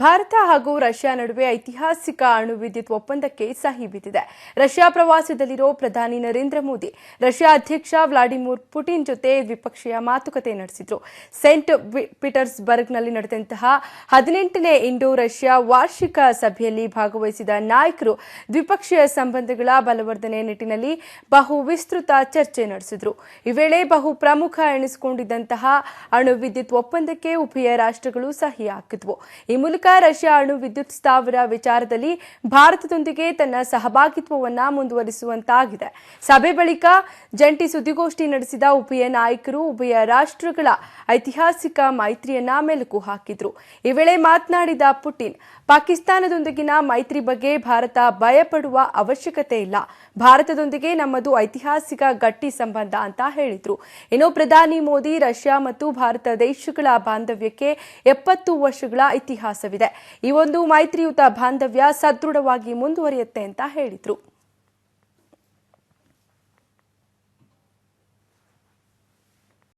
ಭಾರತ ಹಾಗೂ ರಷ್ಯಾ ನಡುವೆ ಐತಿಹಾಸಿಕ ಅಣು ವಿದ್ಯುತ್ ಒಪ್ಪಂದಕ್ಕೆ ಸಹಿ ಬಿದ್ದಿದೆ. ರಷ್ಯಾ ಪ್ರವಾಸದಲ್ಲಿರೋ ಪ್ರಧಾನಿ ನರೇಂದ್ರ ಮೋದಿ ರಷ್ಯಾ ಅಧ್ಯಕ್ಷ ವ್ಲಾಡಿಮಿರ್ ಪುಟಿನ್ ಜೊತೆ ದ್ವಿಪಕ್ಷೀಯ ಮಾತುಕತೆ ನಡೆಸಿದ್ರು. ಸೇಂಟ್ ಪೀಟರ್ಸ್ಬರ್ಗ್ನಲ್ಲಿ ನಡೆದಂತಹ 18ನೇ ಇಂಡೋ ರಷ್ಯಾ ವಾರ್ಷಿಕ ಸಭೆಯಲ್ಲಿ ಭಾಗವಹಿಸಿದ ನಾಯಕರು ದ್ವಿಪಕ್ಷೀಯ ಸಂಬಂಧಗಳ ಬಲವರ್ಧನೆ ನಿಟ್ಟಿನಲ್ಲಿ ಬಹು ವಿಸ್ತೃತ ಚರ್ಚೆ ನಡೆಸಿದ್ರು. ಈ ವೇಳೆ ಬಹು ಪ್ರಮುಖ ಎನಿಸಿಕೊಂಡಿದ್ದಂತಹ ಅಣು ವಿದ್ಯುತ್ ಒಪ್ಪಂದಕ್ಕೆ ಉಭಯ ರಾಷ್ಟ್ರಗಳು ಸಹಿ ಹಾಕಿದ್ವು. ಈ ಮೂಲಕ ರಷ್ಯಾ ಅಣು ವಿದ್ಯುತ್ ಸ್ಥಾವರ ವಿಚಾರದಲ್ಲಿ ಭಾರತದೊಂದಿಗೆ ತನ್ನ ಸಹಭಾಗಿತ್ವವನ್ನು ಮುಂದುವರಿಸುವಂತಾಗಿದೆ. ಸಭೆ ಬಳಿಕ ಜಂಟಿ ಸುದ್ದಿಗೋಷ್ಠಿ ನಡೆಸಿದ ಉಭಯ ನಾಯಕರು ಉಭಯ ರಾಷ್ಟ್ರಗಳ ಐತಿಹಾಸಿಕ ಮೈತ್ರಿಯನ್ನ ಮೆಲುಕು ಹಾಕಿದ್ರು. ಈ ವೇಳೆ ಮಾತನಾಡಿದ ಪುಟಿನ್, ಪಾಕಿಸ್ತಾನದೊಂದಿಗಿನ ಮೈತ್ರಿ ಬಗ್ಗೆ ಭಾರತ ಭಯಪಡುವ ಅವಶ್ಯಕತೆ ಇಲ್ಲ. ಭಾರತದೊಂದಿಗೆ ನಮ್ಮದು ಐತಿಹಾಸಿಕ ಗಟ್ಟಿ ಸಂಬಂಧ ಅಂತ ಹೇಳಿದ್ರು. ಇನ್ನು ಪ್ರಧಾನಿ ಮೋದಿ, ರಷ್ಯಾ ಮತ್ತು ಭಾರತ ದೇಶಗಳ ಬಾಂಧವ್ಯಕ್ಕೆ 70 ವರ್ಷಗಳ ಇತಿಹಾಸವಿದೆ. ಈ ಒಂದು ಮೈತ್ರಿಯುತ ಬಾಂಧವ್ಯ ಸದೃಢವಾಗಿ ಮುಂದುವರಿಯುತ್ತೆ ಅಂತ ಹೇಳಿದ್ರು.